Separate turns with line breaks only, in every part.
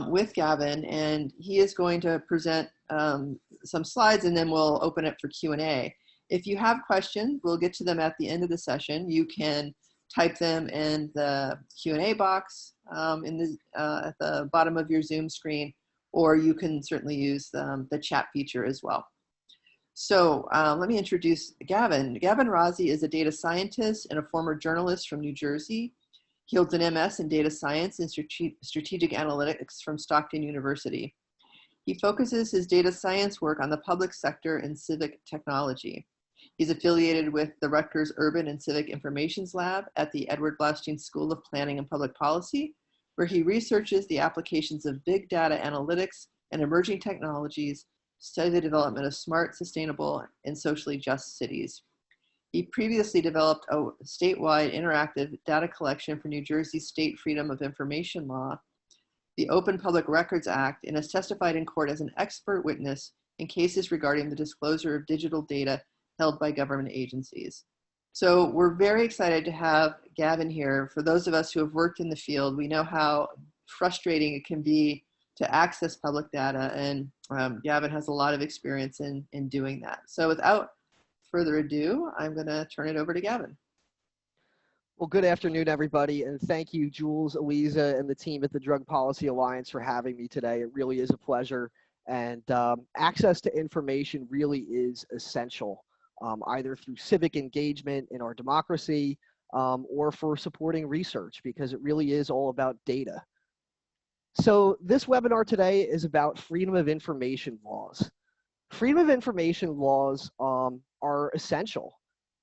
with Gavin, and he is going to present some slides, and then we'll open it for Q&A. If you have questions, we'll get to them at the end of the session. You can type them in the Q&A box at the bottom of your Zoom screen, or you can certainly use the chat feature as well. So let me introduce Gavin. Gavin Razi is a data scientist and a former journalist from New Jersey. He holds an MS in data science and strategic analytics from Stockton University. He focuses his data science work on the public sector and civic technology. He's affiliated with the Rutgers Urban and Civic Informations Lab at the Edward Bloustein School of Planning and Public Policy, where he researches the applications of big data analytics and emerging technologies, study the development of smart, sustainable, and socially just cities. He previously developed a statewide interactive data collection for New Jersey's State Freedom of Information Law, the Open Public Records Act, and has testified in court as an expert witness in cases regarding the disclosure of digital data held by government agencies. So we're very excited to have Gavin here. For those of us who have worked in the field, we know how frustrating it can be to access public data, and Gavin has a lot of experience in doing that. So without further ado, I'm going to turn it over to Gavin.
Well, good afternoon, everybody, and thank you, Jules, Eliza, and the team at the Drug Policy Alliance for having me today. It really is a pleasure, and access to information really is essential, either through civic engagement in our democracy or for supporting research, because it really is all about data. So this webinar today is about freedom of information laws. Freedom of information laws are essential.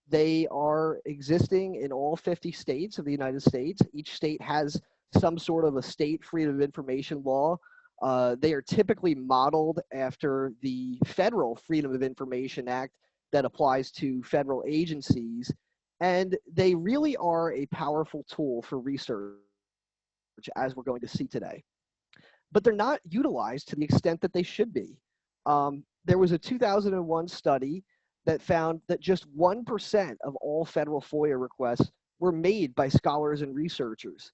They are existing in all 50 states of the United States. Each state has some sort of a state freedom of information law. They are typically modeled after the federal Freedom of Information Act that applies to federal agencies. And they really are a powerful tool for research, as we're going to see today. But they're not utilized to the extent that they should be. There was a 2001 study that found that just 1% of all federal FOIA requests were made by scholars and researchers.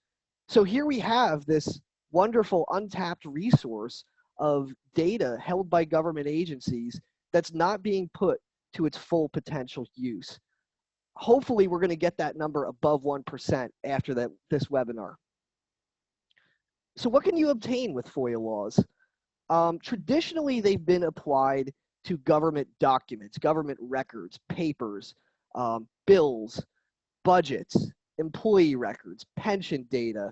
So here we have this wonderful untapped resource of data held by government agencies that's not being put to its full potential use. Hopefully we're going to get that number above 1% after this webinar. So what can you obtain with FOIA laws? Traditionally, they've been applied to government documents, government records, papers, bills, budgets, employee records, pension data.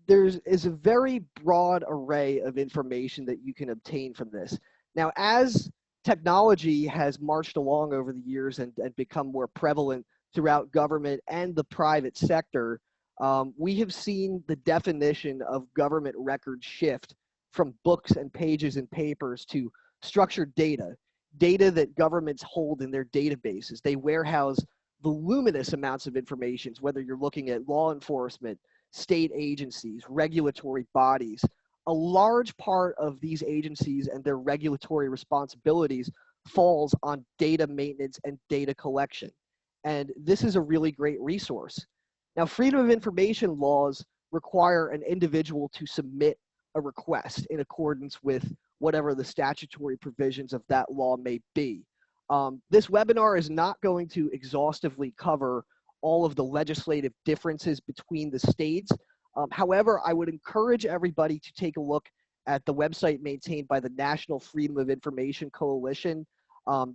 There is a very broad array of information that you can obtain from this. Now, as technology has marched along over the years and become more prevalent throughout government and the private sector, we have seen the definition of government records shift from books and pages and papers to structured data, data that governments hold in their databases. They warehouse voluminous amounts of information, whether you're looking at law enforcement, state agencies, regulatory bodies. A large part of these agencies and their regulatory responsibilities falls on data maintenance and data collection. And this is a really great resource. Now, freedom of information laws require an individual to submit a request in accordance with whatever the statutory provisions of that law may be. This webinar is not going to exhaustively cover all of the legislative differences between the states. However, I would encourage everybody to take a look at the website maintained by the National Freedom of Information Coalition.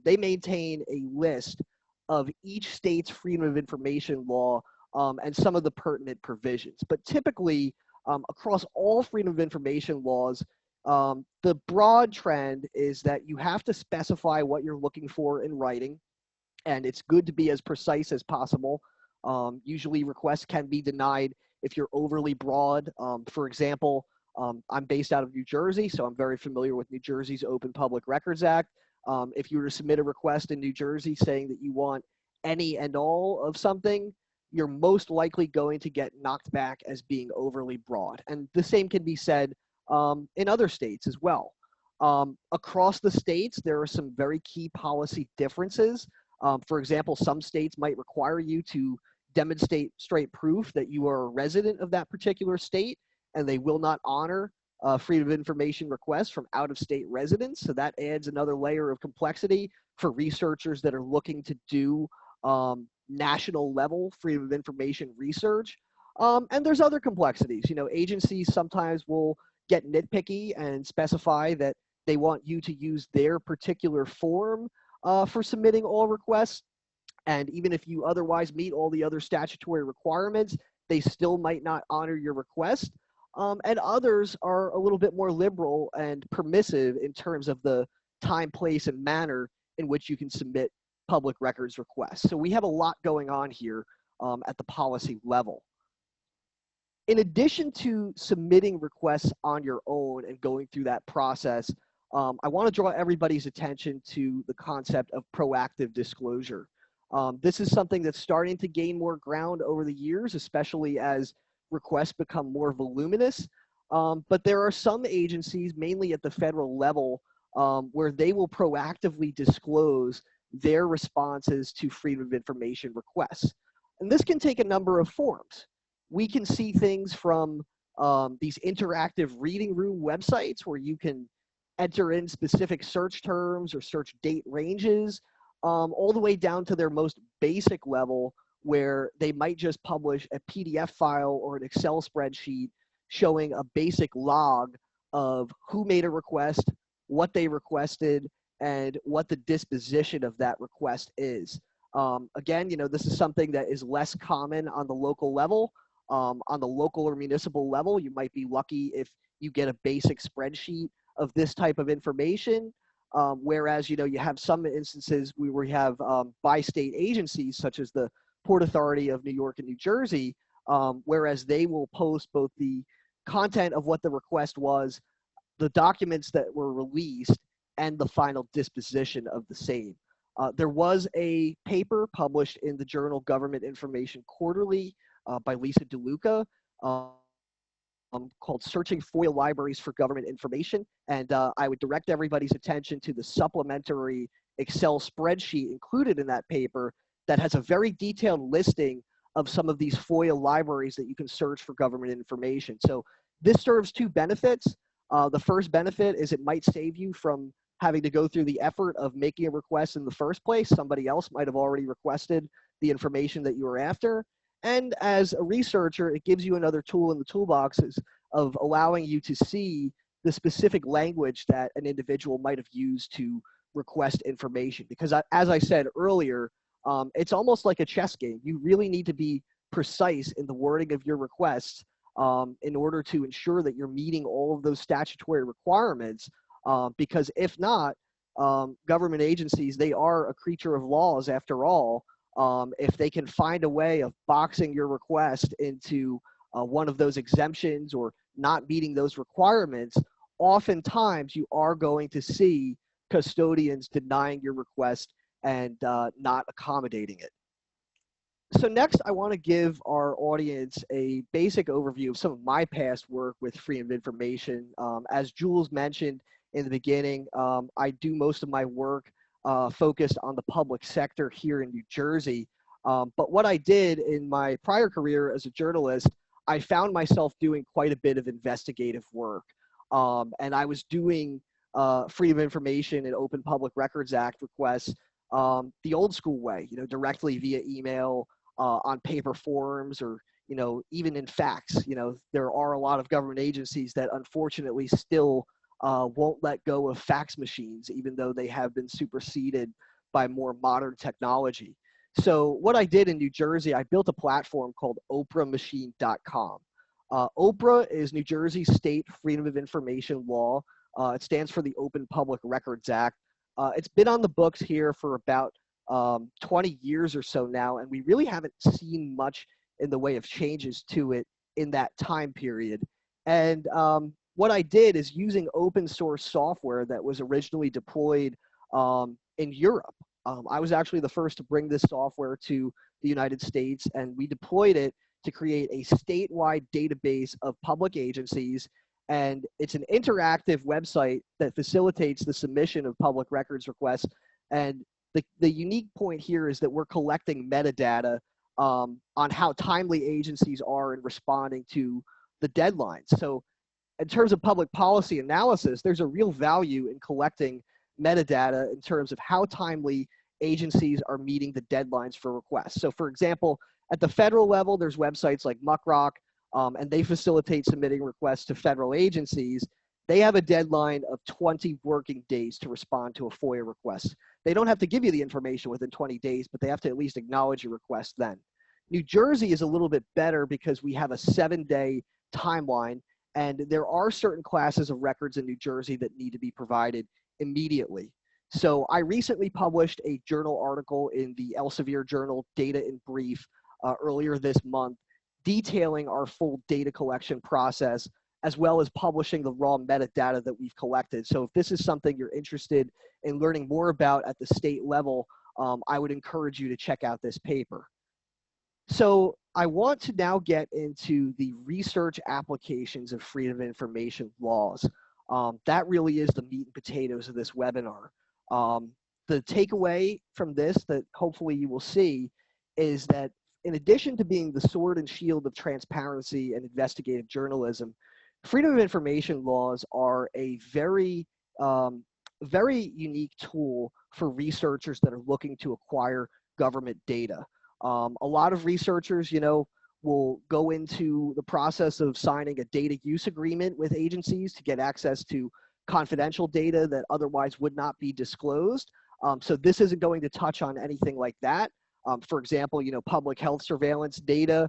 They maintain a list of each state's freedom of information law and some of the pertinent provisions. But typically, across all freedom of information laws, the broad trend is that you have to specify what you're looking for in writing, and it's good to be as precise as possible. Usually requests can be denied if you're overly broad. For example, I'm based out of New Jersey, so I'm very familiar with New Jersey's Open Public Records Act. If you were to submit a request in New Jersey saying that you want any and all of something, you're most likely going to get knocked back as being overly broad. And the same can be said in other states as well. Across the states, there are some very key policy differences. For example, some states might require you to demonstrate proof that you are a resident of that particular state, and they will not honor freedom of information requests from out-of-state residents. So that adds another layer of complexity for researchers that are looking to do national level freedom of information research. And there's other complexities. You know, agencies sometimes will get nitpicky and specify that they want you to use their particular form for submitting all requests. And even if you otherwise meet all the other statutory requirements, they still might not honor your request. And others are a little bit more liberal and permissive in terms of the time, place, and manner in which you can submit public records requests. So we have a lot going on here at the policy level. In addition to submitting requests on your own and going through that process, I want to draw everybody's attention to the concept of proactive disclosure. This is something that's starting to gain more ground over the years, especially as requests become more voluminous. But there are some agencies, mainly at the federal level, where they will proactively disclose their responses to freedom of information requests. And this can take a number of forms. We can see things from these interactive reading room websites where you can enter in specific search terms or search date ranges, all the way down to their most basic level where they might just publish a PDF file or an Excel spreadsheet showing a basic log of who made a request, what they requested, and what the disposition of that request is. Again, you know, this is something that is less common on the local level. On the local or municipal level, you might be lucky if you get a basic spreadsheet of this type of information. Whereas, you know, you have some instances where we have by state agencies such as the Port Authority of New York and New Jersey, whereas they will post both the content of what the request was, the documents that were released, and the final disposition of the same. There was a paper published in the journal Government Information Quarterly by Lisa DeLuca called Searching FOIA Libraries for Government Information. And I would direct everybody's attention to the supplementary Excel spreadsheet included in that paper that has a very detailed listing of some of these FOIA libraries that you can search for government information. So this serves two benefits. The first benefit is it might save you from having to go through the effort of making a request in the first place. Somebody else might have already requested the information that you were after. And as a researcher, it gives you another tool in the toolboxes of allowing you to see the specific language that an individual might have used to request information. Because as I said earlier, it's almost like a chess game. You really need to be precise in the wording of your requests in order to ensure that you're meeting all of those statutory requirements. Because if not, government agencies, they are a creature of laws after all. If they can find a way of boxing your request into one of those exemptions or not meeting those requirements, oftentimes you are going to see custodians denying your request and not accommodating it. So next, I want to give our audience a basic overview of some of my past work with freedom of information. As Jules mentioned in the beginning, I do most of my work focused on the public sector here in New Jersey. But what I did in my prior career as a journalist, I found myself doing quite a bit of investigative work. And I was doing Freedom of Information and Open Public Records Act requests the old school way, you know, directly via email, on paper forms, or, you know, even in fax. You know, there are a lot of government agencies that unfortunately still won't let go of fax machines, even though they have been superseded by more modern technology. So what I did in New Jersey, I built a platform called oprahmachine.com. OPRA is New Jersey State Freedom of Information Law. It stands for the Open Public Records Act. It's been on the books here for about 20 years or so now, and we really haven't seen much in the way of changes to it in that time period. And what I did is using open source software that was originally deployed in Europe. I was actually the first to bring this software to the United States, and we deployed it to create a statewide database of public agencies. And it's an interactive website that facilitates the submission of public records requests. And the unique point here is that we're collecting metadata on how timely agencies are in responding to the deadlines. So in terms of public policy analysis, there's a real value in collecting metadata in terms of how timely agencies are meeting the deadlines for requests. So for example, at the federal level, there's websites like Muckrock, and they facilitate submitting requests to federal agencies. They have a deadline of 20 working days to respond to a FOIA request. They don't have to give you the information within 20 days, but they have to at least acknowledge your request then. New Jersey is a little bit better because we have a 7-day timeline, and there are certain classes of records in New Jersey that need to be provided immediately. So I recently published a journal article in the Elsevier journal, Data in Brief, earlier this month, detailing our full data collection process, as well as publishing the raw metadata that we've collected. So if this is something you're interested in learning more about at the state level, I would encourage you to check out this paper. So I want to now get into the research applications of freedom of information laws. That really is the meat and potatoes of this webinar. The takeaway from this that hopefully you will see is that in addition to being the sword and shield of transparency and investigative journalism, freedom of information laws are a very, very unique tool for researchers that are looking to acquire government data. A lot of researchers, will go into the process of signing a data use agreement with agencies to get access to confidential data that otherwise would not be disclosed. So this isn't going to touch on anything like that. For example, public health surveillance data.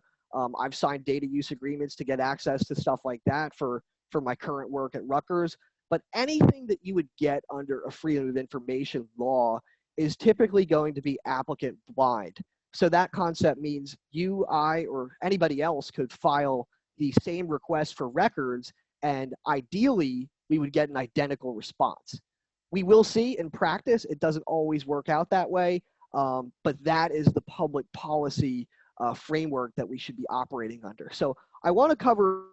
I've signed data use agreements to get access to stuff like that for my current work at Rutgers. But anything that you would get under a freedom of information law is typically going to be applicant blind. So that concept means you, I, or anybody else could file the same request for records, and ideally, we would get an identical response. We will see in practice, it doesn't always work out that way, but that is the public policy framework that we should be operating under. So I want to cover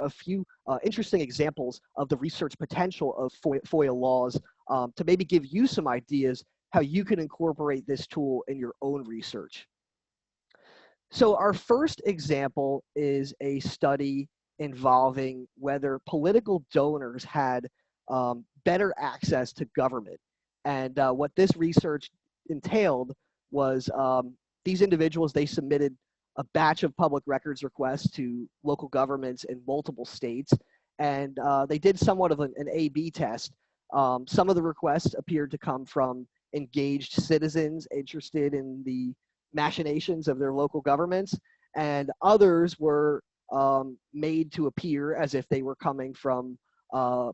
a few interesting examples of the research potential of FOIA laws to maybe give you some ideas how you can incorporate this tool in your own research. So our first example is a study involving whether political donors had better access to government. And what this research entailed was these individuals, they submitted a batch of public records requests to local governments in multiple states, and they did somewhat of an A/B test. Some of the requests appeared to come from engaged citizens interested in the machinations of their local governments, and others were made to appear as if they were coming from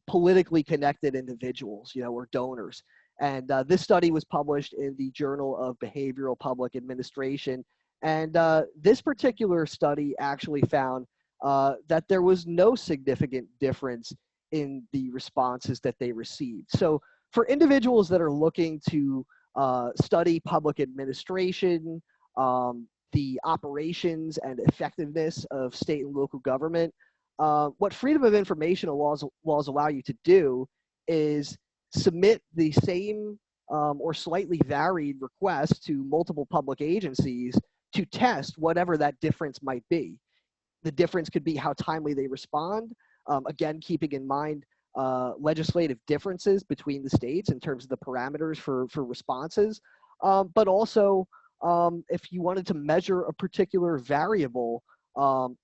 politically connected individuals, or donors. And this study was published in the Journal of Behavioral Public Administration. And this particular study actually found that there was no significant difference in the responses that they received. So for individuals that are looking to study public administration, the operations and effectiveness of state and local government, what freedom of information laws allow you to do is submit the same or slightly varied requests to multiple public agencies to test whatever that difference might be. The difference could be how timely they respond, again, keeping in mind legislative differences between the states in terms of the parameters for responses, but also if you wanted to measure a particular variable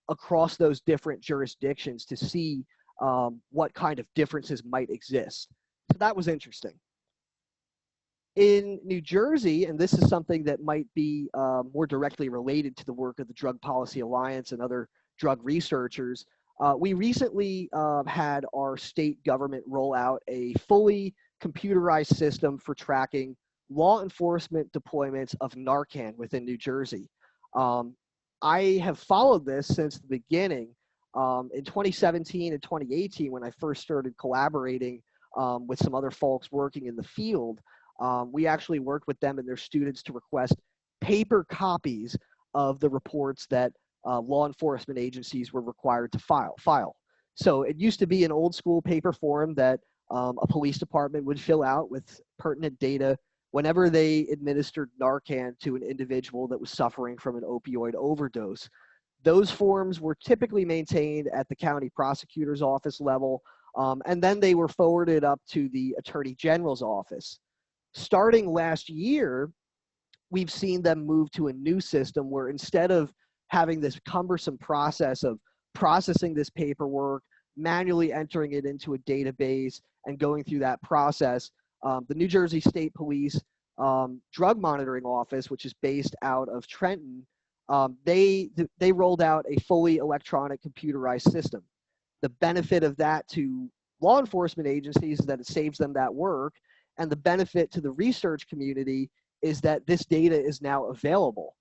across those different jurisdictions to see what kind of differences might exist. So that was interesting. In New Jersey, and this is something that might be more directly related to the work of the Drug Policy Alliance and other drug researchers, we recently had our state government roll out a fully computerized system for tracking law enforcement deployments of Narcan within New Jersey. I have followed this since the beginning. In 2017 and 2018, when I first started collaborating with some other folks working in the field, we actually worked with them and their students to request paper copies of the reports that law enforcement agencies were required to file. So it used to be an old school paper form that a police department would fill out with pertinent data whenever they administered Narcan to an individual that was suffering from an opioid overdose. Those forms were typically maintained at the county prosecutor's office level, and then they were forwarded up to the attorney general's office. Starting last year, we've seen them move to a new system where instead of having this cumbersome process of processing this paperwork, manually entering it into a database, and going through that process, the New Jersey State Police Drug Monitoring Office, which is based out of Trenton, they rolled out a fully electronic computerized system. The benefit of that to law enforcement agencies is that it saves them that work, and the benefit to the research community is that this data is now available.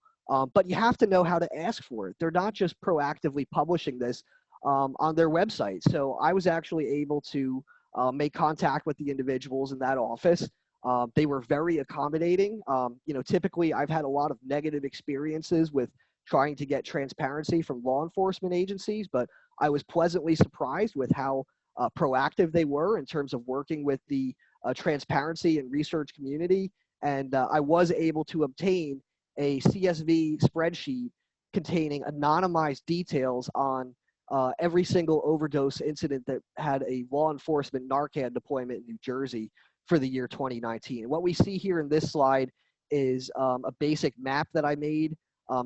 But you have to know how to ask for it. They're not just proactively publishing this on their website. So I was actually able to make contact with the individuals in that office. They were very accommodating. Typically I've had a lot of negative experiences with trying to get transparency from law enforcement agencies, but I was pleasantly surprised with how proactive they were in terms of working with the transparency and research community. And I was able to obtain a CSV spreadsheet containing anonymized details on every single overdose incident that had a law enforcement Narcan deployment in New Jersey for the year 2019. And what we see here in this slide is a basic map that I made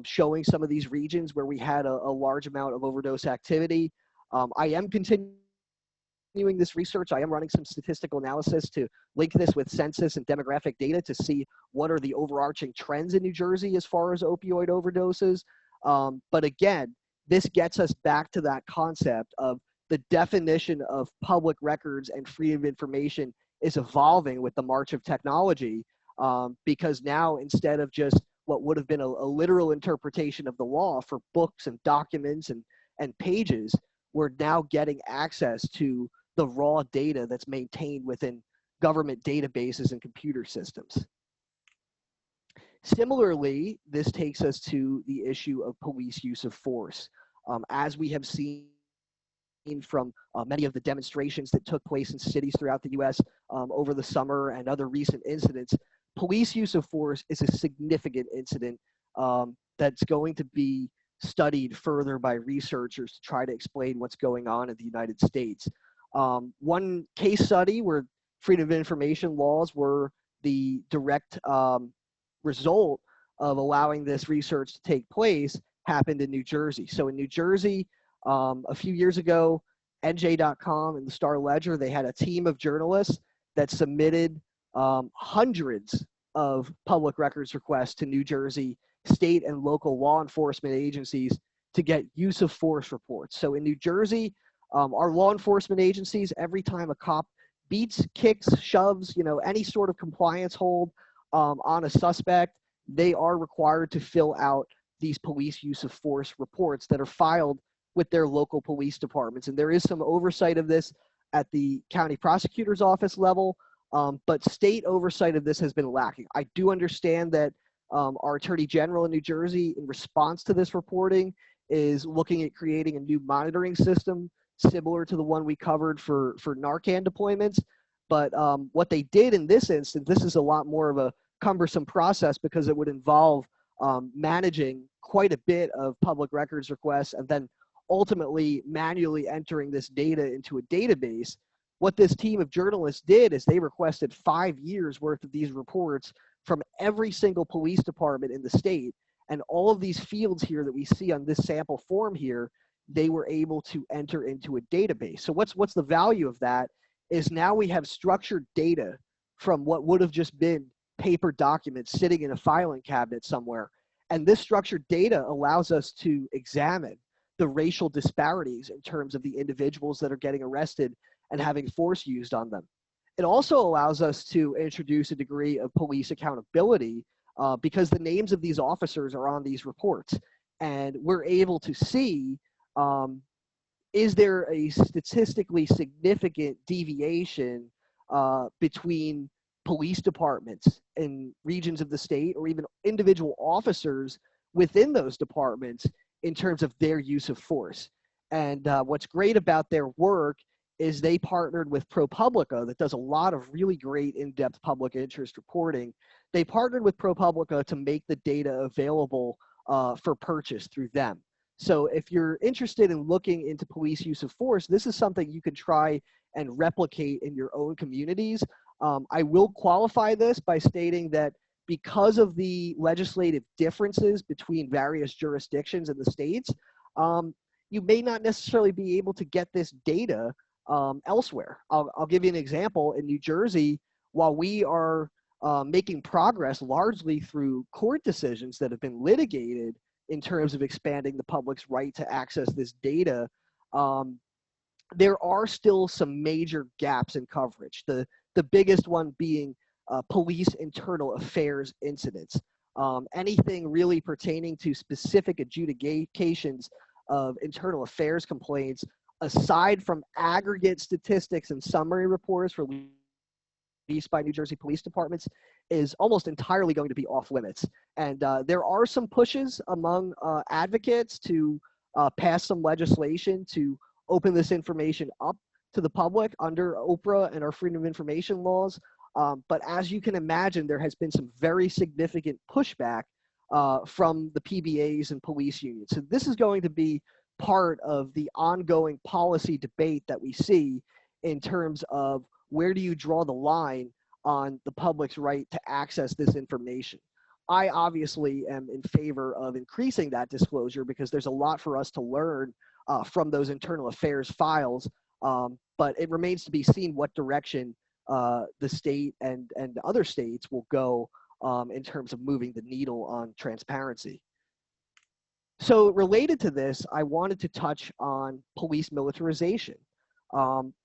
showing some of these regions where we had a large amount of overdose activity. I am continuing this research. I am running some statistical analysis to link this with census and demographic data to see what are the overarching trends in New Jersey as far as opioid overdoses. But again, this gets us back to that concept of the definition of public records and freedom of information is evolving with the march of technology, because now instead of just what would have been a literal interpretation of the law for books and documents and pages, we're now getting access to the raw data that's maintained within government databases and computer systems. Similarly, this takes us to the issue of police use of force. As we have seen from many of the demonstrations that took place in cities throughout the US over the summer and other recent incidents, police use of force is a significant incident that's going to be studied further by researchers to try to explain what's going on in the United States. One case study where freedom of information laws were the direct result of allowing this research to take place happened in New Jersey. So in New Jersey, a few years ago, NJ.com and the Star Ledger, they had a team of journalists that submitted hundreds of public records requests to New Jersey state and local law enforcement agencies to get use of force reports. So in New Jersey, our law enforcement agencies, every time a cop beats, kicks, shoves, any sort of compliance hold on a suspect, they are required to fill out these police use of force reports that are filed with their local police departments. And there is some oversight of this at the county prosecutor's office level, but state oversight of this has been lacking. I do understand that our attorney general in New Jersey, in response to this reporting, is looking at creating a new monitoring system similar to the one we covered for Narcan deployments. But what they did in this instance, this is a lot more of a cumbersome process because it would involve managing quite a bit of public records requests and then ultimately manually entering this data into a database. What this team of journalists did is they requested 5 years worth of these reports from every single police department in the state. And all of these fields here that we see on this sample form here, they were able to enter into a database. So what's the value of that is now we have structured data from what would have just been paper documents sitting in a filing cabinet somewhere. And this structured data allows us to examine the racial disparities in terms of the individuals that are getting arrested and having force used on them. It also allows us to introduce a degree of police accountability because the names of these officers are on these reports. And we're able to see, is there a statistically significant deviation between police departments in regions of the state or even individual officers within those departments in terms of their use of force. And what's great about their work is they partnered with ProPublica that does a lot of really great in-depth public interest reporting. They partnered with ProPublica to make the data available for purchase through them. So if you're interested in looking into police use of force, this is something you can try and replicate in your own communities. I will qualify this by stating that because of the legislative differences between various jurisdictions in the states, you may not necessarily be able to get this data elsewhere. I'll give you an example. In New Jersey, while we are making progress largely through court decisions that have been litigated in terms of expanding the public's right to access this data, there are still some major gaps in coverage. The biggest one being police internal affairs incidents. Anything really pertaining to specific adjudications of internal affairs complaints, aside from aggregate statistics and summary reports released by New Jersey police departments, is almost entirely going to be off limits. And there are some pushes among advocates to pass some legislation to open this information up to the public under OPRA and our Freedom of Information laws. But as you can imagine, there has been some very significant pushback from the PBAs and police unions. So this is going to be part of the ongoing policy debate that we see in terms of where do you draw the line on the public's right to access this information. I obviously am in favor of increasing that disclosure because there's a lot for us to learn from those internal affairs files, but it remains to be seen what direction the state and other states will go in terms of moving the needle on transparency. So related to this, I wanted to touch on police militarization.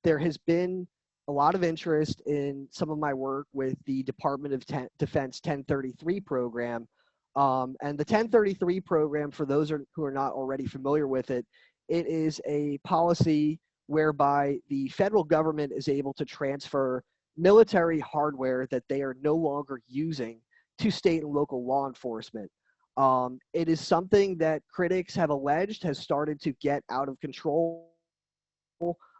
There has been a lot of interest in some of my work with the Department of Defense 1033 program. And the 1033 program, for those who are not already familiar with it, it is a policy whereby the federal government is able to transfer military hardware that they are no longer using to state and local law enforcement. It is something that critics have alleged has started to get out of control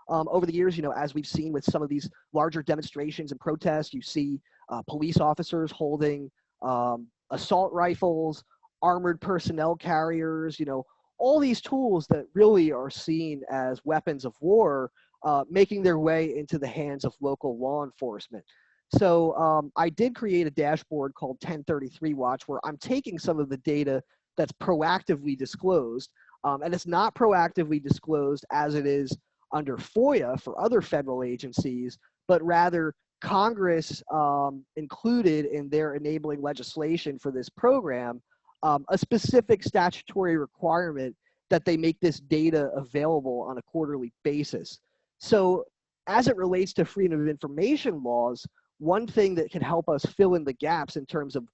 over the years. You know, as we've seen with some of these larger demonstrations and protests, you see police officers holding assault rifles, armored personnel carriers, you know, all these tools that really are seen as weapons of war making their way into the hands of local law enforcement. So I did create a dashboard called 1033 Watch where I'm taking some of the data that's proactively disclosed, and it's not proactively disclosed as it is under FOIA for other federal agencies, but rather Congress included in their enabling legislation for this program a specific statutory requirement that they make this data available on a quarterly basis. So as it relates to freedom of information laws, one thing that can help us fill in the gaps in terms of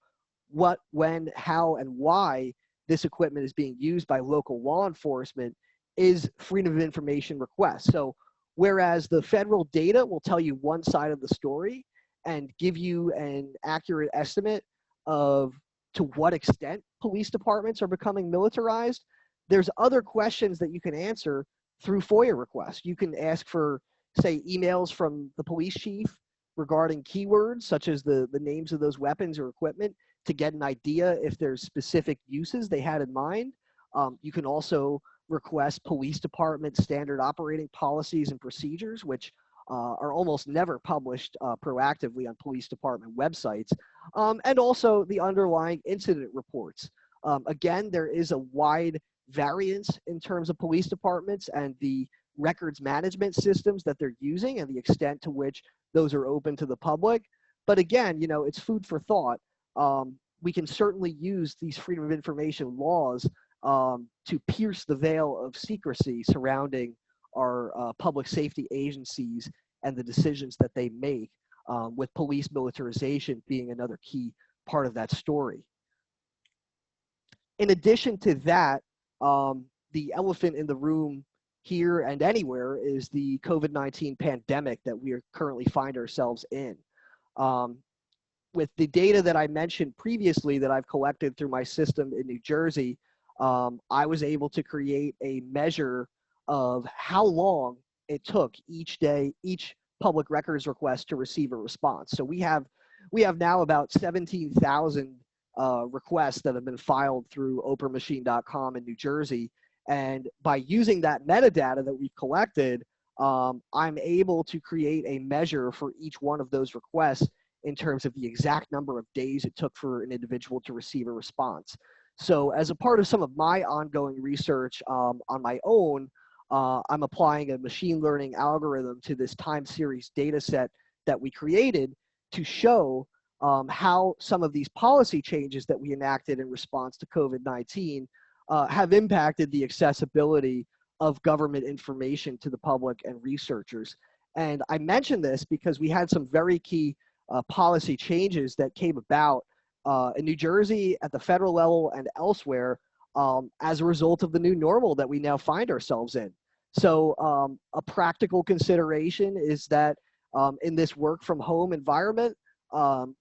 what, when, how, and why this equipment is being used by local law enforcement is freedom of information requests. So whereas the federal data will tell you one side of the story and give you an accurate estimate of to what extent police departments are becoming militarized, there's other questions that you can answer through FOIA requests. You can ask for, say, emails from the police chief regarding keywords such as the names of those weapons or equipment to get an idea if there's specific uses they had in mind. You can also request police department standard operating policies and procedures, which are almost never published proactively on police department websites, and also the underlying incident reports. Again, there is a wide variance in terms of police departments and the records management systems that they're using and the extent to which those are open to the public. But again, you know, it's food for thought. We can certainly use these freedom of information laws to pierce the veil of secrecy surrounding our public safety agencies and the decisions that they make, with police militarization being another key part of that story. In addition to that, the elephant in the room here and anywhere is the COVID-19 pandemic that we currently find ourselves in. With the data that I mentioned previously that I've collected through my system in New Jersey, I was able to create a measure of how long it took each day, each public records request to receive a response. So we have now about 17,000 requests that have been filed through oprahmachine.com in New Jersey. And by using that metadata that we've collected, I'm able to create a measure for each one of those requests in terms of the exact number of days it took for an individual to receive a response. So as a part of some of my ongoing research on my own, I'm applying a machine learning algorithm to this time series data set that we created to show how some of these policy changes that we enacted in response to COVID-19 have impacted the accessibility of government information to the public and researchers. And I mention this because we had some very key policy changes that came about in New Jersey at the federal level and elsewhere as a result of the new normal that we now find ourselves in. So a practical consideration is that in this work from home environment,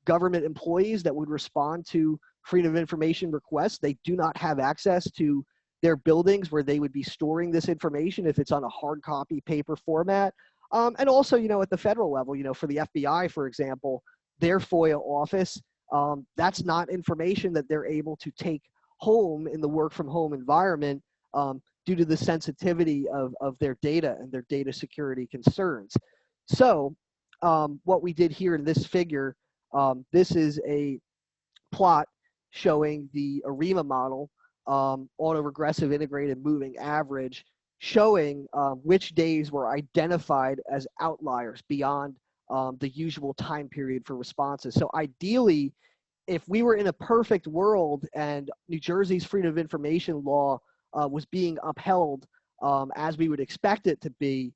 government employees that would respond to freedom of information requests, they do not have access to their buildings where they would be storing this information if it's on a hard copy paper format. And also, at the federal level, for the FBI, for example, their FOIA office, that's not information that they're able to take home in the work from home environment due to the sensitivity of their data and their data security concerns. So what we did here in this figure, this is a plot showing the ARIMA model, autoregressive integrated moving average, showing which days were identified as outliers beyond the usual time period for responses. So ideally, if we were in a perfect world and New Jersey's freedom of information law was being upheld as we would expect it to be,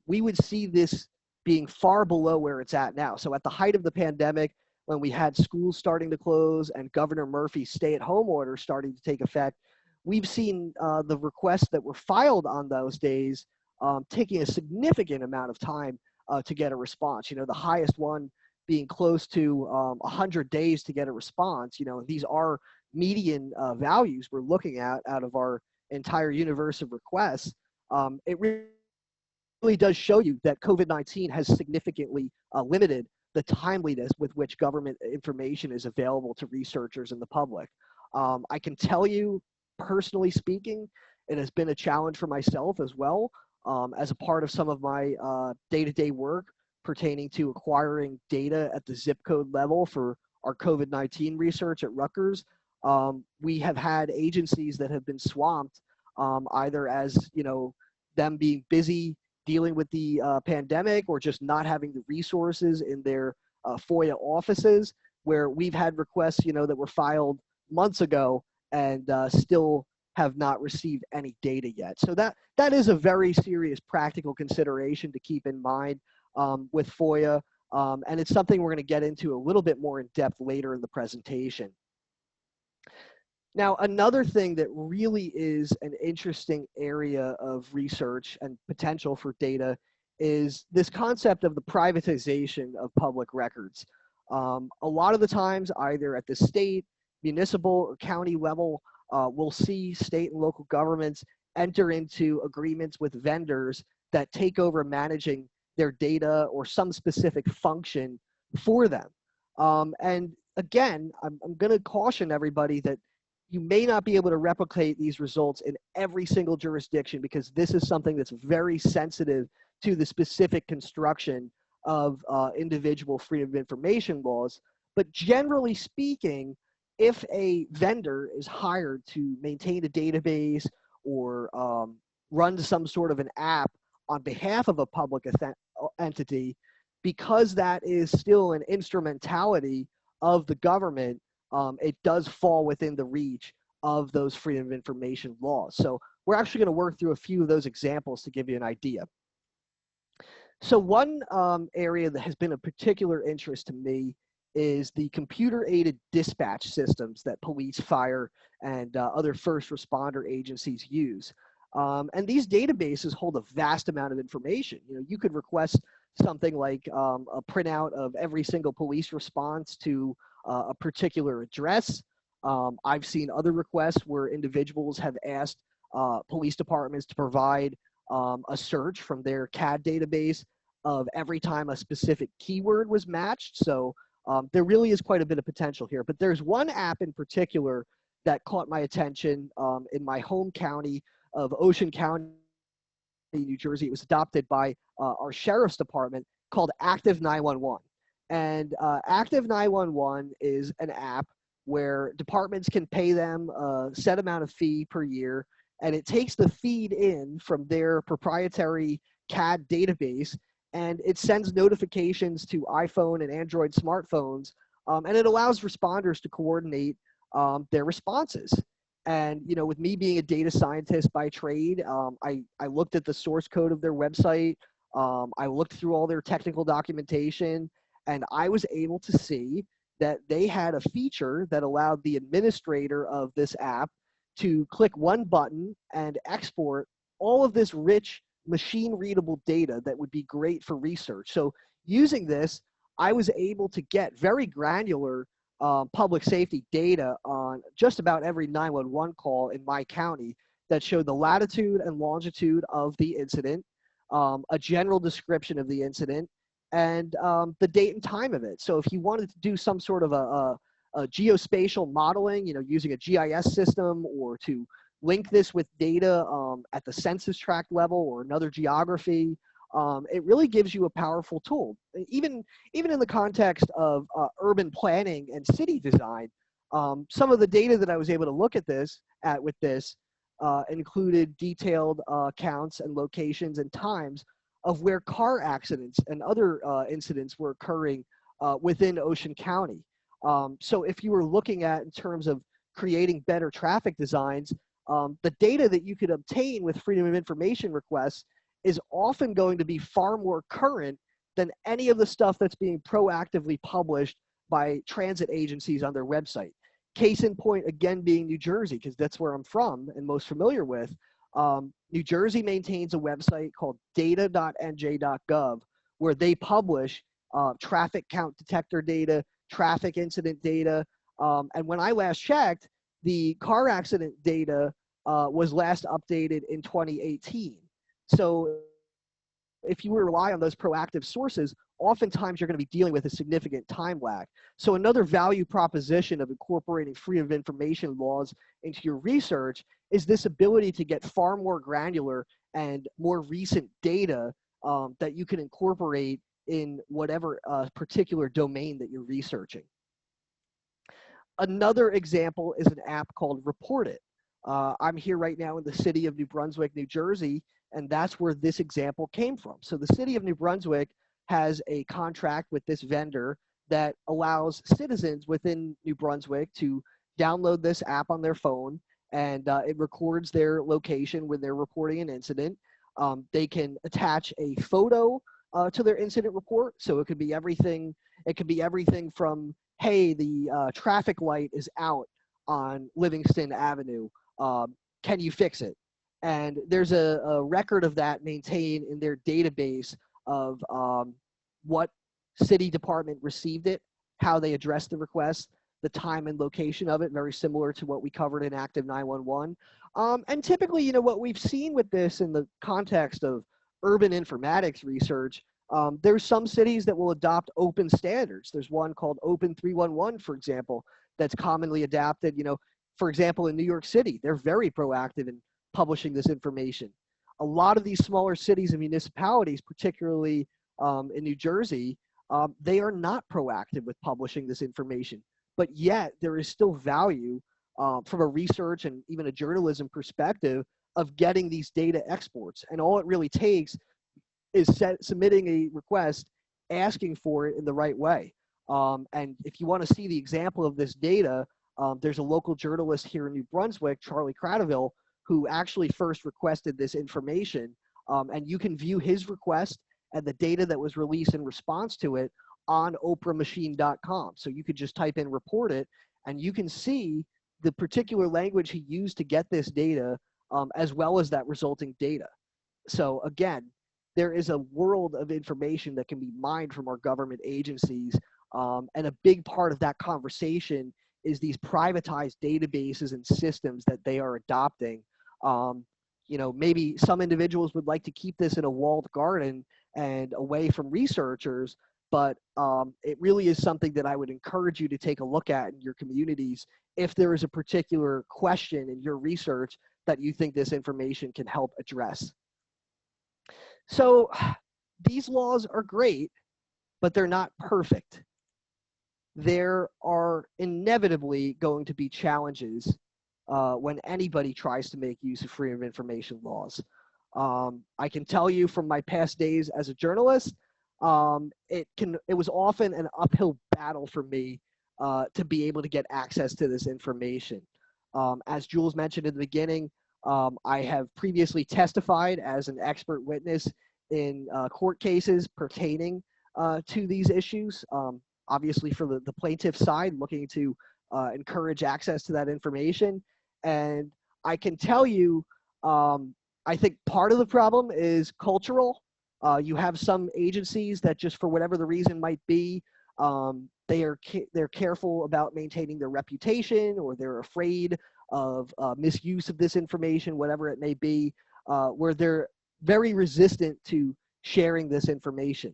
we would see this being far below where it's at now. So at the height of the pandemic, when we had schools starting to close and Governor Murphy's stay-at-home order starting to take effect, we've seen the requests that were filed on those days taking a significant amount of time to get a response. The highest one being close to 100 days to get a response. These are median values we're looking at out of our entire universe of requests. It really does show you that COVID-19 has significantly limited the timeliness with which government information is available to researchers and the public. I can tell you, personally speaking, it has been a challenge for myself as well, as a part of some of my day-to-day work pertaining to acquiring data at the zip code level for our COVID-19 research at Rutgers. We have had agencies that have been swamped, either as them being busy dealing with the pandemic or just not having the resources in their FOIA offices, where we've had requests that were filed months ago and still have not received any data yet. So that is a very serious practical consideration to keep in mind with FOIA, and it's something we're going to get into a little bit more in depth later in the presentation. Now, another thing that really is an interesting area of research and potential for data is this concept of the privatization of public records. A lot of the times, either at the state, municipal, or county level, we'll see state and local governments enter into agreements with vendors that take over managing their data or some specific function for them. And again, I'm going to caution everybody that you may not be able to replicate these results in every single jurisdiction, because this is something that's very sensitive to the specific construction of individual freedom of information laws. But generally speaking, if a vendor is hired to maintain a database or run some sort of an app on behalf of a public entity, because that is still an instrumentality of the government, it does fall within the reach of those freedom of information laws. So we're actually going to work through a few of those examples to give you an idea. So one area that has been of particular interest to me is the computer-aided dispatch systems that police, fire, and other first responder agencies use. And these databases hold a vast amount of information. You could request something like a printout of every single police response to a particular address. I've seen other requests where individuals have asked police departments to provide a search from their CAD database of every time a specific keyword was matched. So there really is quite a bit of potential here. But there's one app in particular that caught my attention in my home county of Ocean County, New Jersey. It was adopted by our sheriff's department called Active 911. And Active 911 is an app where departments can pay them a set amount of fee per year, and it takes the feed in from their proprietary CAD database, and it sends notifications to iPhone and Android smartphones, and it allows responders to coordinate their responses. And with me being a data scientist by trade, I looked at the source code of their website. I looked through all their technical documentation, and I was able to see that they had a feature that allowed the administrator of this app to click one button and export all of this rich machine readable data that would be great for research. So using this, I was able to get very granular public safety data on just about every 911 call in my county that showed the latitude and longitude of the incident, a general description of the incident, and the date and time of it. So if you wanted to do some sort of a geospatial modeling, using a GIS system, or to link this with data at the census tract level or another geography, it really gives you a powerful tool. Even in the context of urban planning and city design, some of the data that I was able to look at with this included detailed counts and locations and times of where car accidents and other incidents were occurring within Ocean County. So if you were looking at in terms of creating better traffic designs, the data that you could obtain with Freedom of Information requests is often going to be far more current than any of the stuff that's being proactively published by transit agencies on their website. Case in point, again, being New Jersey, because that's where I'm from and most familiar with. New Jersey maintains a website called data.nj.gov, where they publish traffic count detector data, traffic incident data. And when I last checked, the car accident data was last updated in 2018. So if you rely on those proactive sources, oftentimes you're going to be dealing with a significant time lag. So another value proposition of incorporating freedom of information laws into your research is this ability to get far more granular and more recent data that you can incorporate in whatever particular domain that you're researching. Another example is an app called Reportit. I'm here right now in the city of New Brunswick, New Jersey, and that's where this example came from. So the city of New Brunswick has a contract with this vendor that allows citizens within New Brunswick to download this app on their phone, and it records their location when they're reporting an incident. They can attach a photo to their incident report, so it could be everything. It could be everything from, hey, the traffic light is out on Livingston Avenue. Can you fix it? And there's a record of that maintained in their database of what city department received it, how they addressed the request, the time and location of it, very similar to what we covered in Active 911. And typically, what we've seen with this in the context of urban informatics research, there's some cities that will adopt open standards. There's one called Open 311, for example, that's commonly adapted. For example, in New York City, they're very proactive in publishing this information. A lot of these smaller cities and municipalities, particularly in New Jersey, they are not proactive with publishing this information, but yet there is still value from a research and even a journalism perspective of getting these data exports. And all it really takes is submitting a request, asking for it in the right way. And if you want to see the example of this data, there's a local journalist here in New Brunswick, Charlie Cradaville, who actually first requested this information. And you can view his request and the data that was released in response to it on oprahmachine.com. So you could just type in Reportit, and you can see the particular language he used to get this data, as well as that resulting data. So again, there is a world of information that can be mined from our government agencies. And a big part of that conversation is these privatized databases and systems that they are adopting. Maybe some individuals would like to keep this in a walled garden and away from researchers, but it really is something that I would encourage you to take a look at in your communities if there is a particular question in your research that you think this information can help address. So these laws are great, but they're not perfect. There are inevitably going to be challenges when anybody tries to make use of freedom of information laws. I can tell you from my past days as a journalist, it was often an uphill battle for me to be able to get access to this information. As Jules mentioned in the beginning, I have previously testified as an expert witness in court cases pertaining to these issues. Obviously for the plaintiff side, looking to encourage access to that information. And I can tell you, I think part of the problem is cultural. You have some agencies that just for whatever the reason might be, they're careful about maintaining their reputation, or they're afraid of misuse of this information, whatever it may be, where they're very resistant to sharing this information.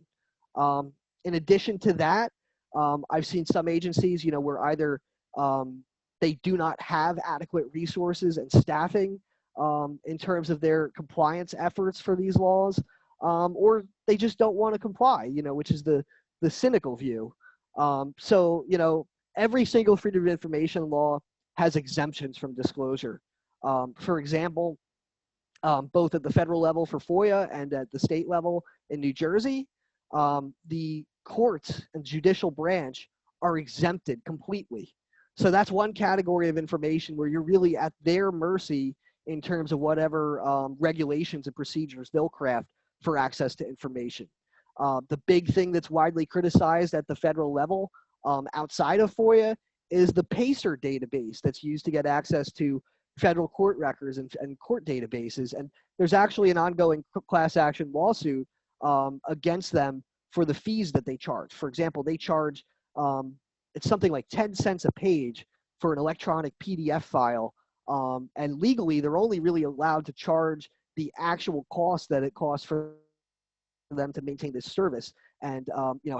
In addition to that, I've seen some agencies, where either they do not have adequate resources and staffing in terms of their compliance efforts for these laws, or they just don't want to comply, which is the cynical view. So, every single freedom of information law has exemptions from disclosure. For example, both at the federal level for FOIA and at the state level in New Jersey, the courts and judicial branch are exempted completely. So that's one category of information where you're really at their mercy in terms of whatever regulations and procedures they'll craft for access to information. The big thing that's widely criticized at the federal level outside of FOIA is the PACER database that's used to get access to federal court records and court databases. And there's actually an ongoing class action lawsuit against them for the fees that they charge. For example, they charge, it's something like 10 cents a page for an electronic PDF file. And legally, they're only really allowed to charge the actual cost that it costs for them to maintain this service. And,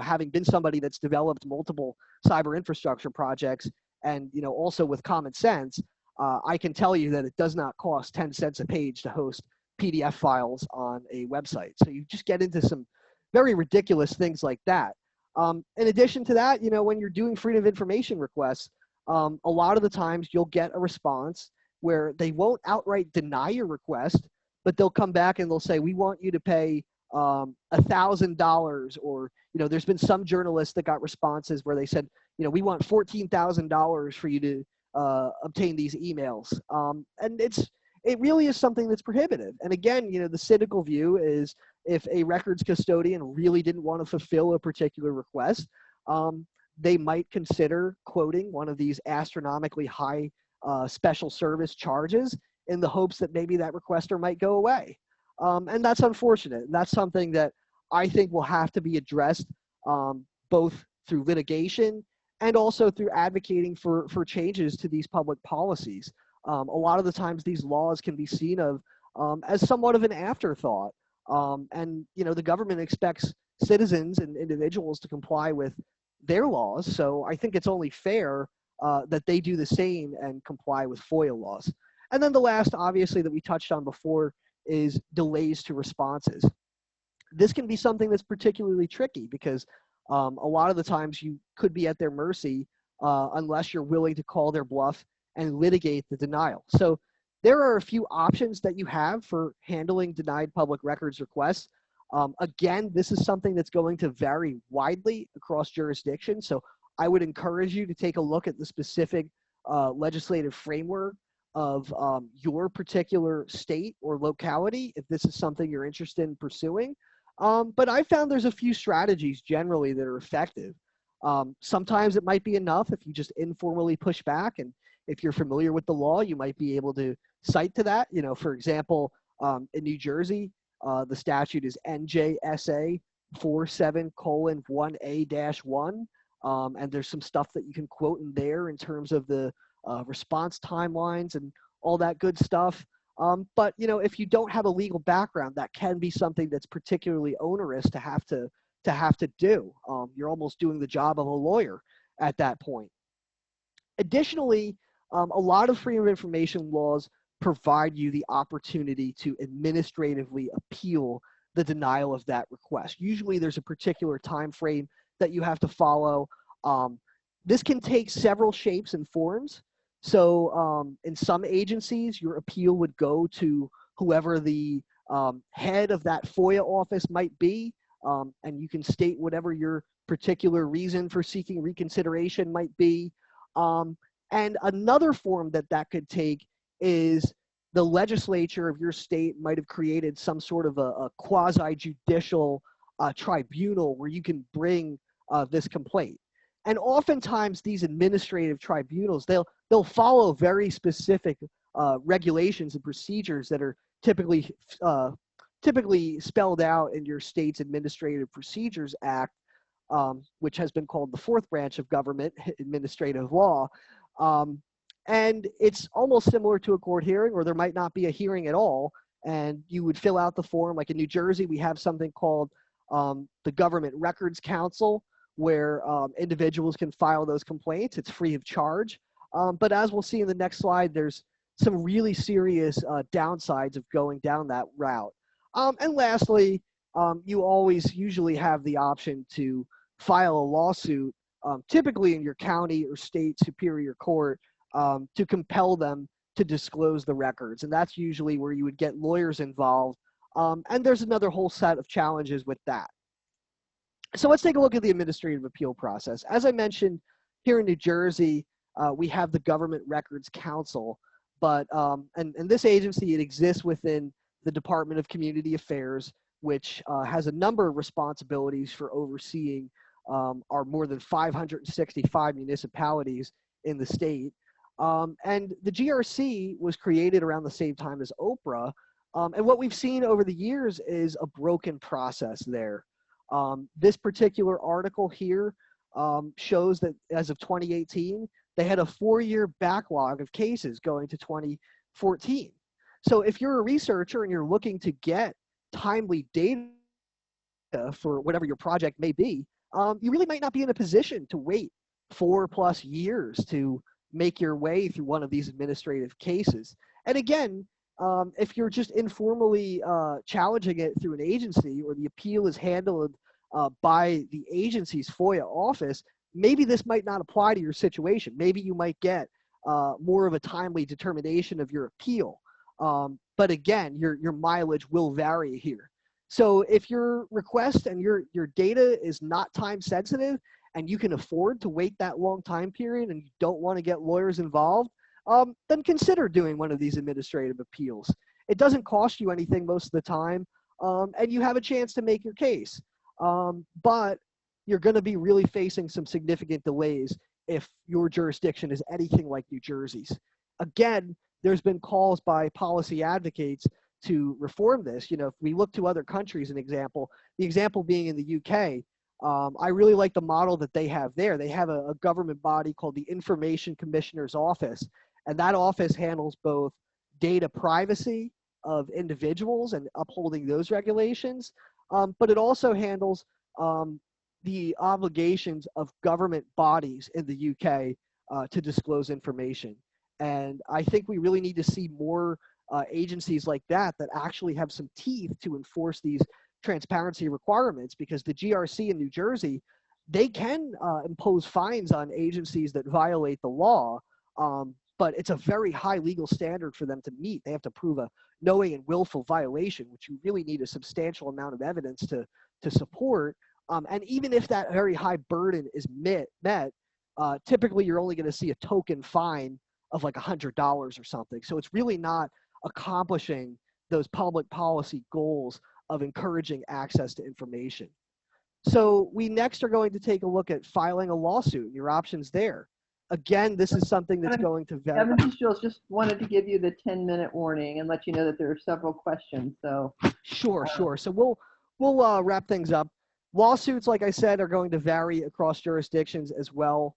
having been somebody that's developed multiple cyber infrastructure projects and, also with common sense, I can tell you that it does not cost 10 cents a page to host PDF files on a website. So you just get into some very ridiculous things like that. In addition to that, when you're doing freedom of information requests, a lot of the times you'll get a response where they won't outright deny your request, but they'll come back and they'll say, we want you to pay $1,000, or, there's been some journalists that got responses where they said, we want $14,000 for you to obtain these emails. And it really is something that's prohibitive. And again, the cynical view is if a records custodian really didn't want to fulfill a particular request, they might consider quoting one of these astronomically high special service charges in the hopes that maybe that requester might go away. And that's unfortunate. And that's something that I think will have to be addressed both through litigation and also through advocating for changes to these public policies. A lot of the times these laws can be seen of as somewhat of an afterthought. And, the government expects citizens and individuals to comply with their laws. So I think it's only fair that they do the same and comply with FOIA laws. And then the last, obviously, that we touched on before is delays to responses. This can be something that's particularly tricky because a lot of the times you could be at their mercy unless you're willing to call their bluff and litigate the denial. So there are a few options that you have for handling denied public records requests. Again, this is something that's going to vary widely across jurisdictions. So I would encourage you to take a look at the specific legislative framework of your particular state or locality if this is something you're interested in pursuing. But I found there's a few strategies generally that are effective. Sometimes it might be enough if you just informally push back, and if you're familiar with the law, you might be able to cite to that. For example, in New Jersey, the statute is NJSA 47:1A-1, and there's some stuff that you can quote in there in terms of the response timelines and all that good stuff. But if you don't have a legal background, that can be something that's particularly onerous to have to do. You're almost doing the job of a lawyer at that point. Additionally, a lot of freedom of information laws provide you the opportunity to administratively appeal the denial of that request. Usually there's a particular time frame that you have to follow. This can take several shapes and forms. So in some agencies, your appeal would go to whoever the head of that FOIA office might be, and you can state whatever your particular reason for seeking reconsideration might be. And another form that could take is the legislature of your state might have created some sort of a quasi-judicial tribunal where you can bring this complaint. And oftentimes these administrative tribunals, they'll follow very specific regulations and procedures that are typically spelled out in your state's Administrative Procedures Act, which has been called the fourth branch of government, administrative law. And it's almost similar to a court hearing, or there might not be a hearing at all. And you would fill out the form. Like in New Jersey, we have something called the Government Records Council, where individuals can file those complaints. It's free of charge. But as we'll see in the next slide, there's some really serious downsides of going down that route. And lastly, you always usually have the option to file a lawsuit, typically in your county or state superior court, to compel them to disclose the records. And that's usually where you would get lawyers involved. And there's another whole set of challenges with that. So let's take a look at the administrative appeal process. As I mentioned, here in New Jersey, we have the Government Records Council, but and this agency, it exists within the Department of Community Affairs, which has a number of responsibilities for overseeing our more than 565 municipalities in the state. And the GRC was created around the same time as Oprah. And what we've seen over the years is a broken process there. This particular article here shows that as of 2018, they had a 4-year backlog of cases going to 2014. So if you're a researcher and you're looking to get timely data for whatever your project may be, you really might not be in a position to wait 4+ years to make your way through one of these administrative cases. And again, if you're just informally challenging it through an agency, or the appeal is handled by the agency's FOIA office, maybe this might not apply to your situation. Maybe you might get more of a timely determination of your appeal. But again, your mileage will vary here. So if your request and your data is not time sensitive, and you can afford to wait that long time period and you don't want to get lawyers involved, then consider doing one of these administrative appeals. It doesn't cost you anything most of the time, and you have a chance to make your case. But you're going to be really facing some significant delays if your jurisdiction is anything like New Jersey's. Again, there's been calls by policy advocates to reform this. You know, if we look to other countries, an example, the example being in the UK, I really like the model that they have there. They have a government body called the Information Commissioner's Office, and that office handles both data privacy of individuals and upholding those regulations, but it also handles the obligations of government bodies in the UK to disclose information. And I think we really need to see more agencies like that actually have some teeth to enforce these transparency requirements, because the GRC in New Jersey, they can impose fines on agencies that violate the law, but it's a very high legal standard for them to meet. They have to prove a knowing and willful violation, which you really need a substantial amount of evidence to support. And even if that very high burden is met, typically you're only going to see a token fine of like $100 or something. So it's really not accomplishing those public policy goals of encouraging access to information. So we next are going to take a look at filing a lawsuit and your options there. Again, this is something that's going to vary.
Evan, Jules, just wanted to give you the 10-minute warning and let you know that there are several questions. So
sure. So we'll wrap things up. Lawsuits, like I said, are going to vary across jurisdictions as well.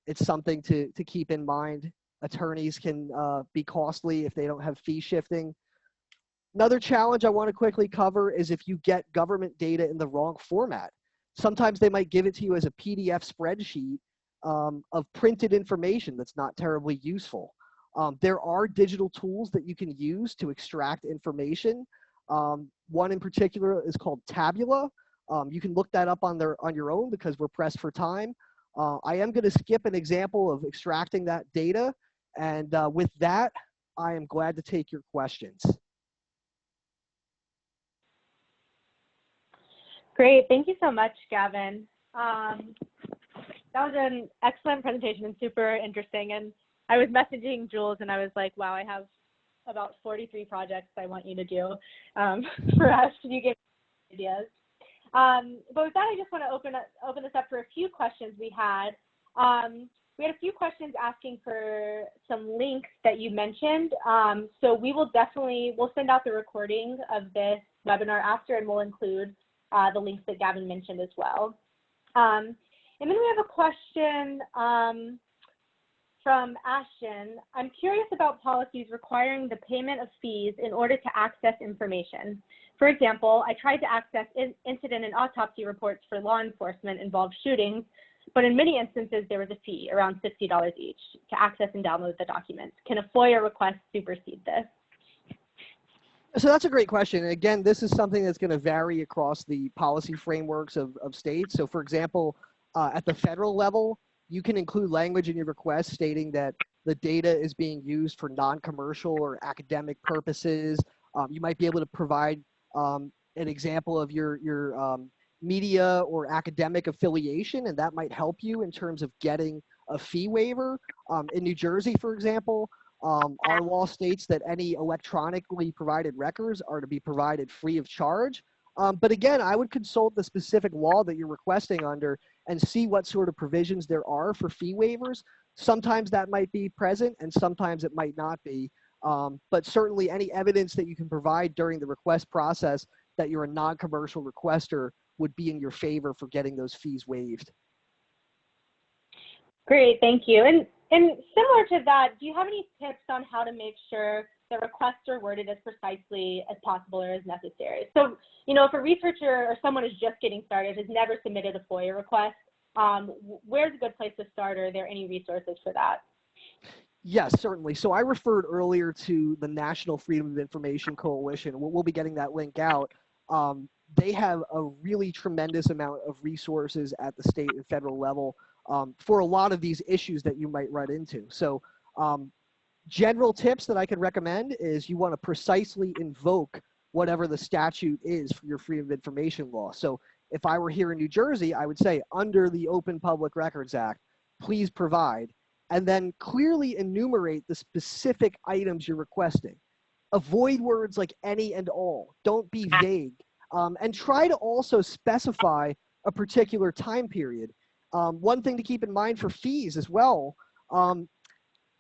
It's something to keep in mind. Attorneys can be costly if they don't have fee shifting. Another challenge I want to quickly cover is if you get government data in the wrong format. Sometimes they might give it to you as a PDF spreadsheet of printed information that's not terribly useful. There are digital tools that you can use to extract information. One in particular is called Tabula. You can look that up on your own because we're pressed for time. I am going to skip an example of extracting that data. And with that, I am glad to take your questions.
Great. Thank you so much, Gavin. That was an excellent presentation and super interesting. And I was messaging Jules and I was like, wow, I have about 43 projects I want you to do for us. Can you give me ideas? But with that, I just want to open this up for a few questions we had. We had a few questions asking for some links that you mentioned. So we'll send out the recording of this webinar after, and we'll include the links that Gavin mentioned as well. And then we have a question from Ashton. I'm curious about policies requiring the payment of fees in order to access information. For example, I tried to access incident and autopsy reports for law enforcement involved shootings, but in many instances there was a fee, around $60 each, to access and download the documents. Can a FOIA request supersede this?
So that's a great question. And again, this is something that's going to vary across the policy frameworks of states. So for example, at the federal level, you can include language in your request stating that the data is being used for non-commercial or academic purposes. You might be able to provide an example of your media or academic affiliation, and that might help you in terms of getting a fee waiver. In New Jersey, for example, our law states that any electronically provided records are to be provided free of charge. But again, I would consult the specific law that you're requesting under and see what sort of provisions there are for fee waivers. Sometimes that might be present and sometimes it might not be. But certainly any evidence that you can provide during the request process that you're a non-commercial requester would be in your favor for getting those fees waived.
Great, thank you. And similar to that, do you have any tips on how to make sure the requests are worded as precisely as possible or as necessary? So, you know, if a researcher or someone is just getting started, has never submitted a FOIA request, where's a good place to start? Or are there any resources for that?
Yes, certainly. So I referred earlier to the National Freedom of Information Coalition. We'll be getting that link out. They have a really tremendous amount of resources at the state and federal level for a lot of these issues that you might run into. So general tips that I can recommend is you want to precisely invoke whatever the statute is for your Freedom of Information law. So if I were here in New Jersey, I would say under the Open Public Records Act, please provide, and then clearly enumerate the specific items you're requesting. Avoid words like any and all. Don't be vague. And try to also specify a particular time period. One thing to keep in mind for fees as well,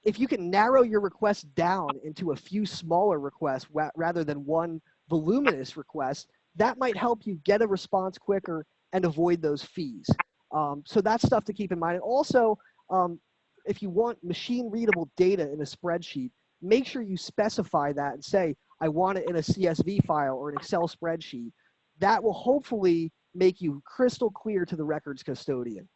if you can narrow your request down into a few smaller requests rather than one voluminous request, that might help you get a response quicker and avoid those fees. So that's stuff to keep in mind. And also, if you want machine readable data in a spreadsheet, make sure you specify that and say, I want it in a CSV file or an Excel spreadsheet. That will hopefully make you crystal clear to the records custodian.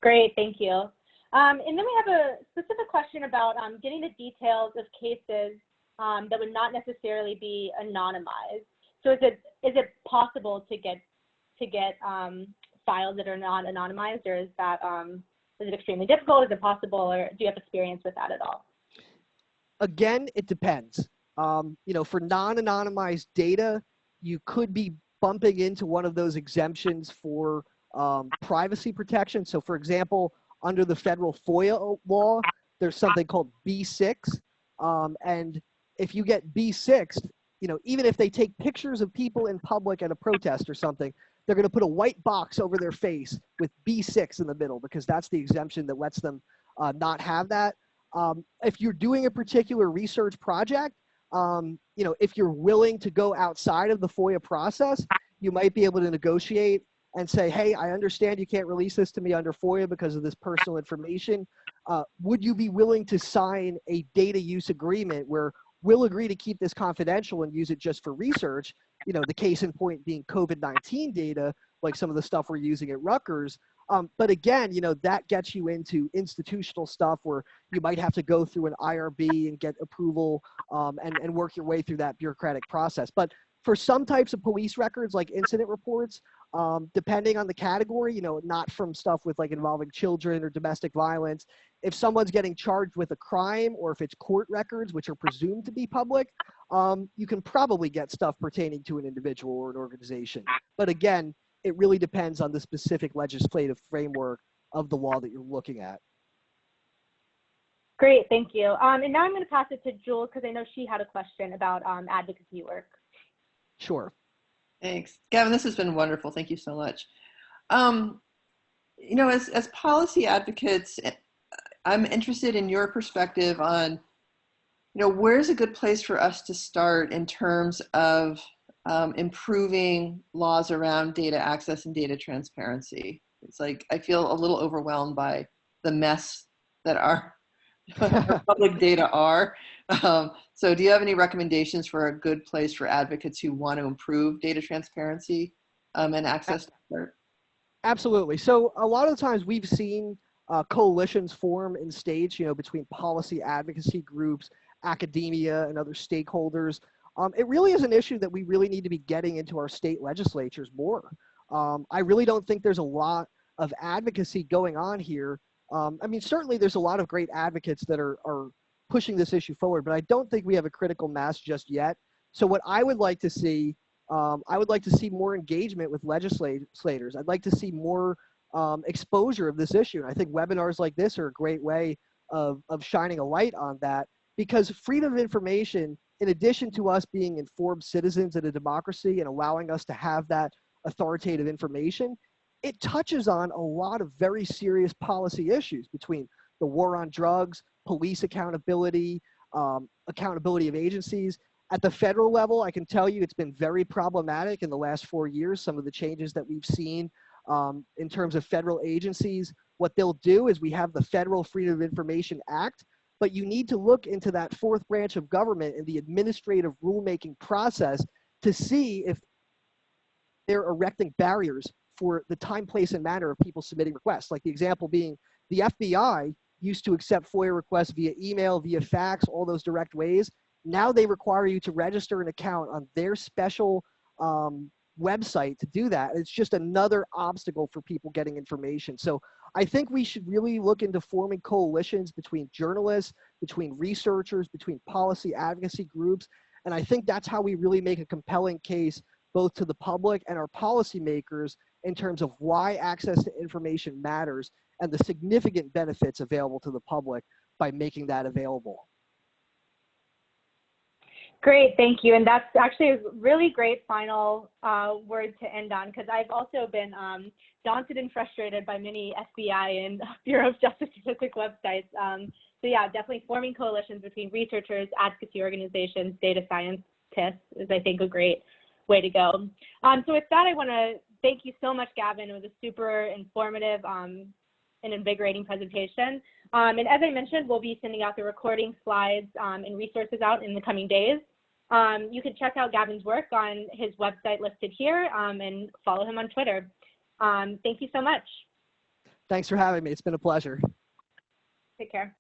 Great, thank you. And then we have a specific question about getting the details of cases that would not necessarily be anonymized. So is it possible to get files that are not anonymized, or is it extremely difficult? Is it possible, or do you have experience with that at all?
Again, it depends. You know, for non-anonymized data, you could be bumping into one of those exemptions for privacy protection. So for example, under the federal FOIA law, there's something called B6. And if you get B6, you know, even if they take pictures of people in public at a protest or something, they're going to put a white box over their face with B6 in the middle because that's the exemption that lets them not have that. If you're doing a particular research project, you know, if you're willing to go outside of the FOIA process, you might be able to negotiate and say, hey, I understand you can't release this to me under FOIA because of this personal information. Would you be willing to sign a data use agreement where we'll agree to keep this confidential and use it just for research? You know, the case in point being COVID-19 data, like some of the stuff we're using at Rutgers. But again, that gets you into institutional stuff where you might have to go through an IRB and get approval and work your way through that bureaucratic process. But for some types of police records, like incident reports, depending on the category, not from stuff with like involving children or domestic violence, if someone's getting charged with a crime or if it's court records, which are presumed to be public, you can probably get stuff pertaining to an individual or an organization. But again, it really depends on the specific legislative framework of the law that you're looking at.
Great, thank you. And now I'm going to pass it to Jules because I know she had a question about advocacy work.
Sure.
Thanks. Gavin, this has been wonderful. Thank you so much. As policy advocates, I'm interested in your perspective on, where's a good place for us to start in terms of improving laws around data access and data transparency. It's like, I feel a little overwhelmed by the mess that our public data are. So do you have any recommendations for a good place for advocates who want to improve data transparency and access to that?
Absolutely. So a lot of the times we've seen coalitions form in states, between policy advocacy groups, academia, and other stakeholders. It really is an issue that we really need to be getting into our state legislatures more. I really don't think there's a lot of advocacy going on here. Certainly there's a lot of great advocates that are pushing this issue forward, but I don't think we have a critical mass just yet. So what I would like to see, more engagement with legislators. I'd like to see more exposure of this issue. And I think webinars like this are a great way of shining a light on that, because freedom of information, in addition to us being informed citizens in a democracy and allowing us to have that authoritative information, it touches on a lot of very serious policy issues between the war on drugs, police accountability, accountability of agencies. At the federal level, I can tell you it's been very problematic in the last 4 years, some of the changes that we've seen in terms of federal agencies. What they'll do is we have the Federal Freedom of Information Act, but you need to look into that fourth branch of government and the administrative rulemaking process to see if they're erecting barriers for the time, place, and manner of people submitting requests. Like the example being the FBI used to accept FOIA requests via email, via fax, all those direct ways. Now they require you to register an account on their special website to do that. It's just another obstacle for people getting information. So I think we should really look into forming coalitions between journalists, between researchers, between policy advocacy groups. And I think that's how we really make a compelling case both to the public and our policymakers in terms of why access to information matters and the significant benefits available to the public by making that available.
Great, thank you. And that's actually a really great final word to end on, because I've also been daunted and frustrated by many FBI and Bureau of Justice Statistics websites. So yeah, definitely forming coalitions between researchers, advocacy organizations, data scientists is, I think, a great way to go. So with that, I want to thank you so much, Gavin. It was a super informative and invigorating presentation. And as I mentioned, we'll be sending out the recording, slides, and resources out in the coming days. You can check out Gavin's work on his website listed here and follow him on Twitter. Thank you so much.
Thanks for having me. It's been a pleasure.
Take care.